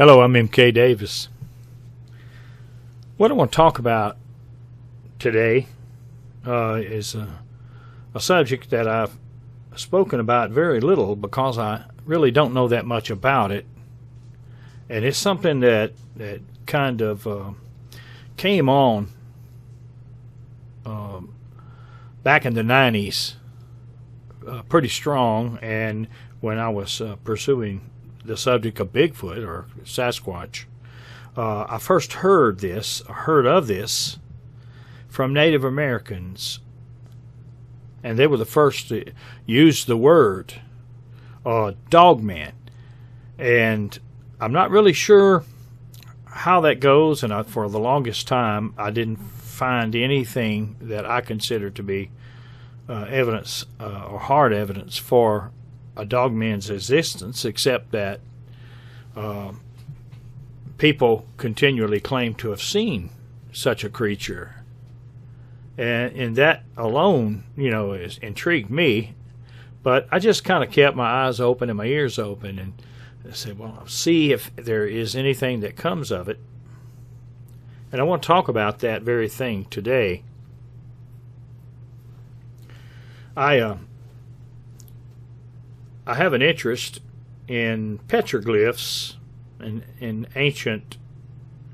Hello, I'm MK Davis. What I want to talk about today is a subject that I've spoken about very little because I really don't know that much about it. And it's something that kind of came on back in the 90s pretty strong, and when I was pursuing the subject of Bigfoot or Sasquatch, I first heard of this from Native Americans, and they were the first to use the word Dogman. And I'm not really sure how that goes, and for the longest time I didn't find anything that I consider to be evidence or hard evidence for a dogman's existence, except that people continually claim to have seen such a creature, and that alone, is intrigued me. But I just kind of kept my eyes open and my ears open, and I said, well, I'll see if there is anything that comes of it. And I want to talk about that very thing today. I have an interest in petroglyphs and in ancient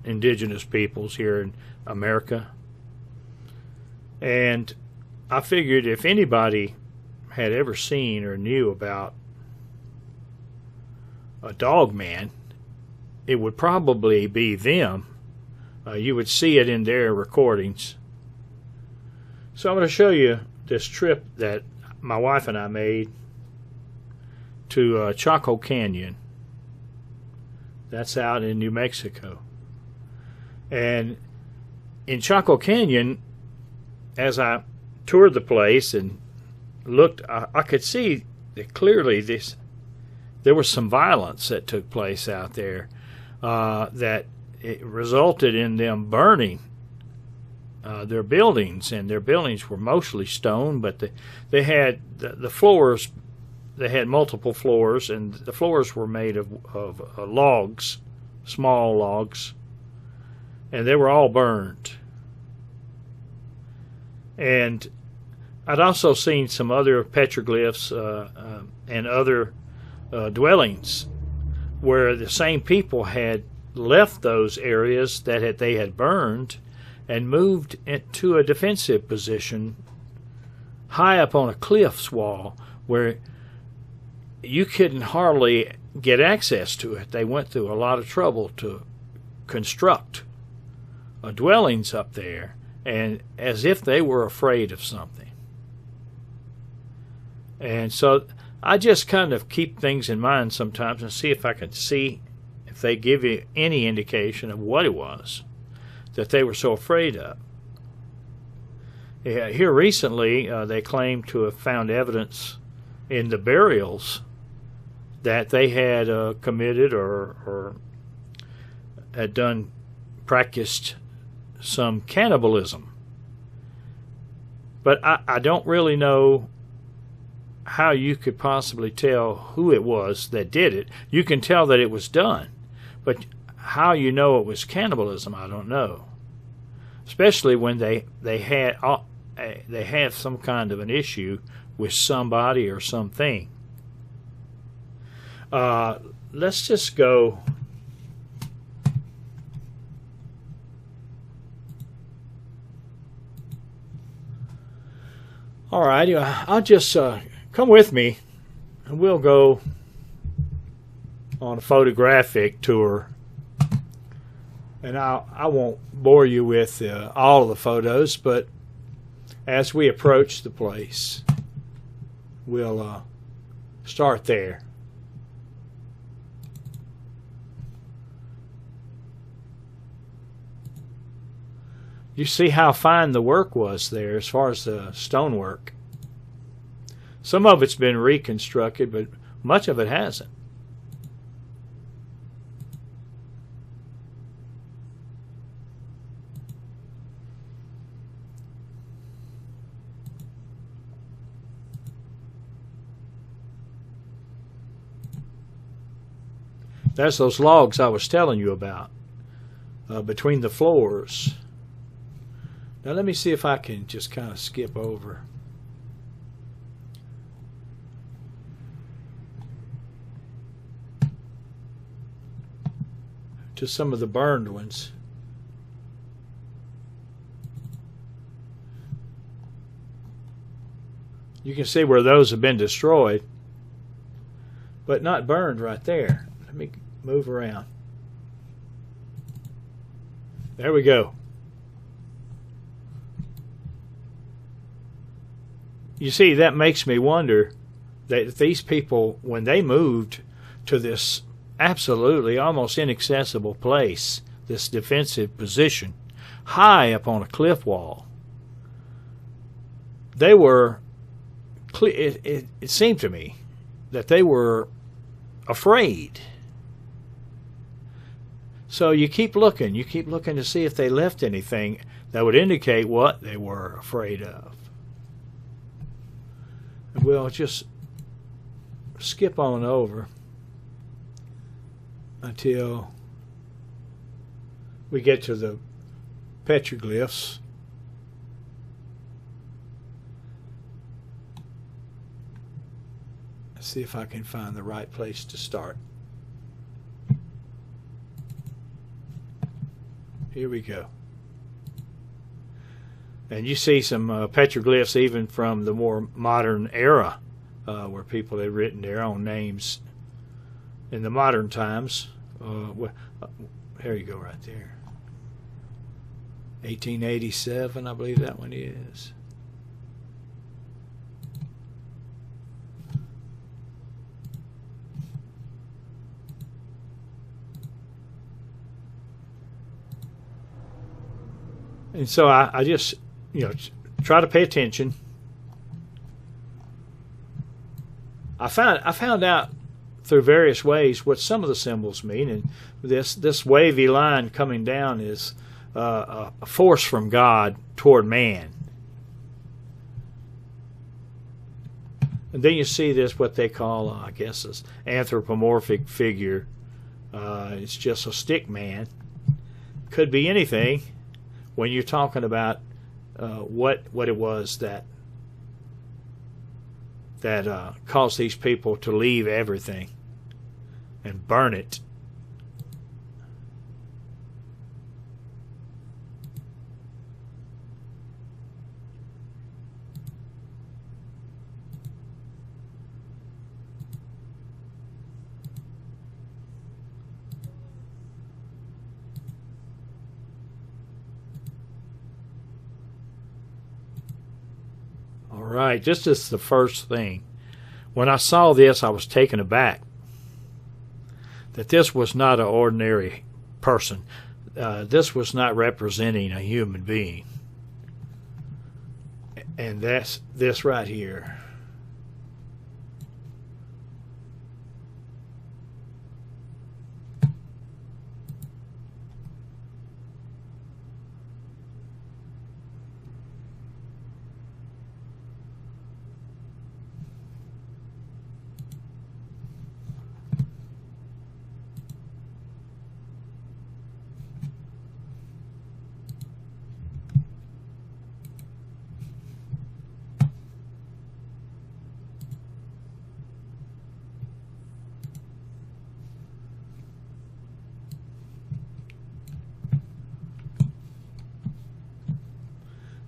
indigenous peoples here in America. And I figured if anybody had ever seen or knew about a dogman, it would probably be them. You would see it in their recordings. So I'm going to show you this trip that my wife and I made to Chaco Canyon. That's out in New Mexico. And in Chaco Canyon, as I toured the place and looked, I could see that clearly there was some violence that took place out there, that it resulted in them burning their buildings, and their buildings were mostly stone, but they had the floors. They had multiple floors, and the floors were made of logs, small logs, and they were all burned. And I'd also seen some other petroglyphs and other dwellings where the same people had left those areas that they had burned and moved into a defensive position high up on a cliff's wall where you couldn't hardly get access to it. They went through a lot of trouble to construct dwellings up there, and as if they were afraid of something. And so I just kind of keep things in mind sometimes and see if I can see if they give you any indication of what it was that they were so afraid of. Here recently, they claim to have found evidence in the burials that they had committed or had practiced some cannibalism. But I don't really know how you could possibly tell who it was that did it. You can tell that it was done, but how you know it was cannibalism, I don't know. Especially when they have some kind of an issue with somebody or something. Let's just go. All right, I'll just come with me, and we'll go on a photographic tour. And I won't bore you with all of the photos, but as we approach the place, we'll start there. You see how fine the work was there as far as the stonework. Some of it's been reconstructed, but much of it hasn't. That's those logs I was telling you about between the floors. Now let me see if I can just kind of skip over. To some of the burned ones. You can see where those have been destroyed, but not burned right there. Let me move around. There we go. You see, that makes me wonder that these people, when they moved to this absolutely almost inaccessible place, this defensive position, high up on a cliff wall, they were, it seemed to me that they were afraid. So you keep looking to see if they left anything that would indicate what they were afraid of. We'll just skip on over until we get to the petroglyphs. Let's see if I can find the right place to start. Here we go. And you see some petroglyphs even from the more modern era, where people had written their own names in the modern times. Here you go, right there. 1887, I believe that one is. And so I just, try to pay attention. I found out through various ways what some of the symbols mean, and this wavy line coming down is a force from God toward man. And then you see this, what they call, I guess, this anthropomorphic figure. It's just a stick man. Could be anything when you're talking about what it was that caused these people to leave everything and burn it. Right, this is the first thing. When I saw this, I was taken aback that this was not an ordinary person. This was not representing a human being. And that's this right here.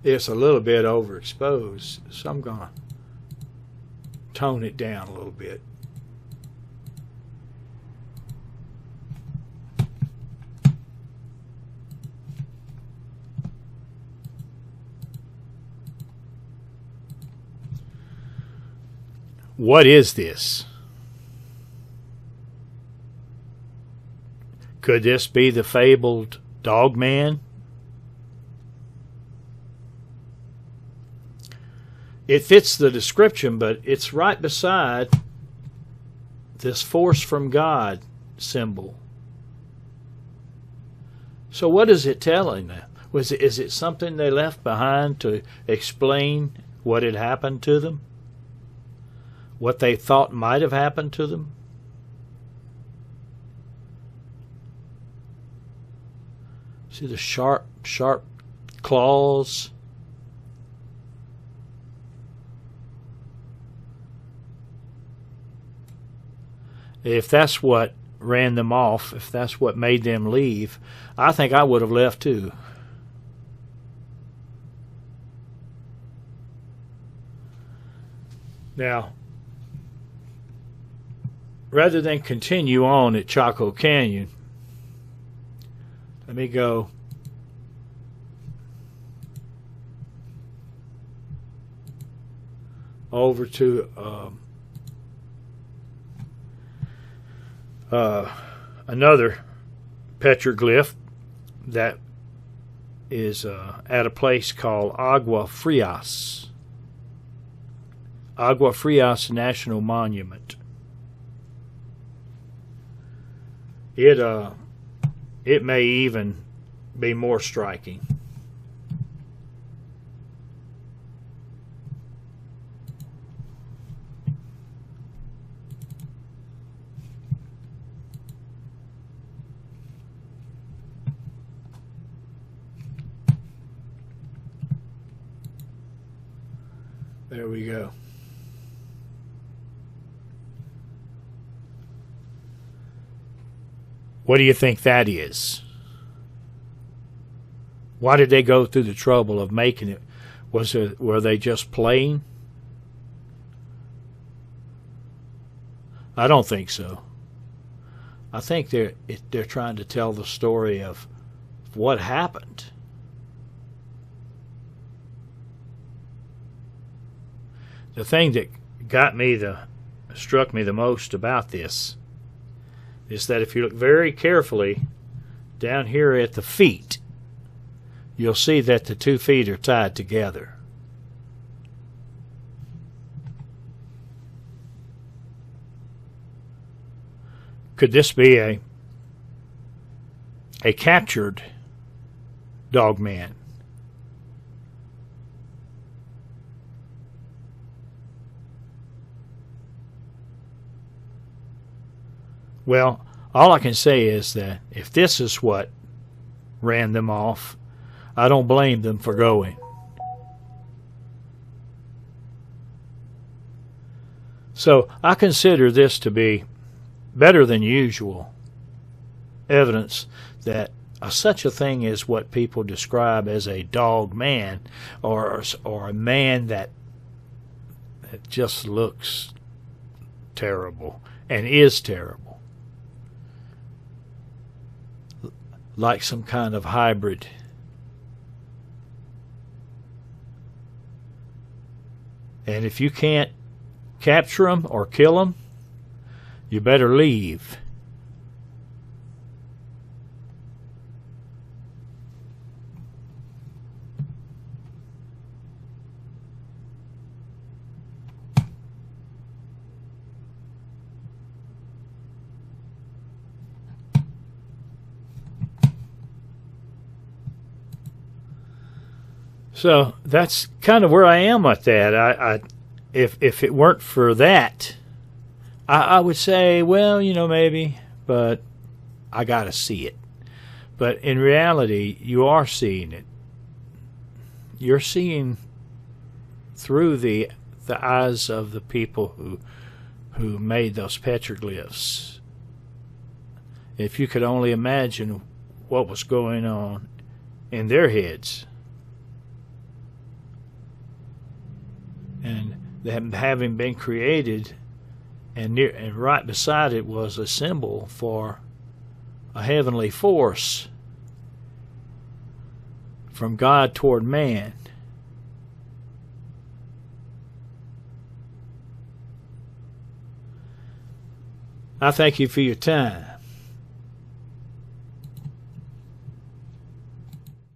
It's a little bit overexposed, so I'm going to tone it down a little bit. What is this? Could this be the fabled Dogman? It fits the description, but it's right beside this force from God symbol. So what is it telling them? Is it something they left behind to explain what had happened to them? What they thought might have happened to them? See the sharp claws? If that's what ran them off, if that's what made them leave, I think I would have left too. Now, rather than continue on at Chaco Canyon, let me go over to another petroglyph that is at a place called Agua Frias National Monument. It may even be more striking. There we go. What do you think that is? Why did they go through the trouble of making it? Were they just playing? I don't think so. I think they're trying to tell the story of what happened. The thing that struck me the most about this is that if you look very carefully down here at the feet, you'll see that the 2 feet are tied together. Could this be a captured Dogman? Well, all I can say is that if this is what ran them off, I don't blame them for going. So I consider this to be better than usual evidence that such a thing as what people describe as a dog man, or a man that just looks terrible and is terrible. Like some kind of hybrid. And if you can't capture them or kill them, you better leave. So that's kind of where I am with that. If it weren't for that, I would say, well, maybe, but I got to see it. But in reality, you are seeing it. You're seeing through the eyes of the people who made those petroglyphs. If you could only imagine what was going on in their heads. And them having been created, and right beside it was a symbol for a heavenly force from God toward man. I thank you for your time.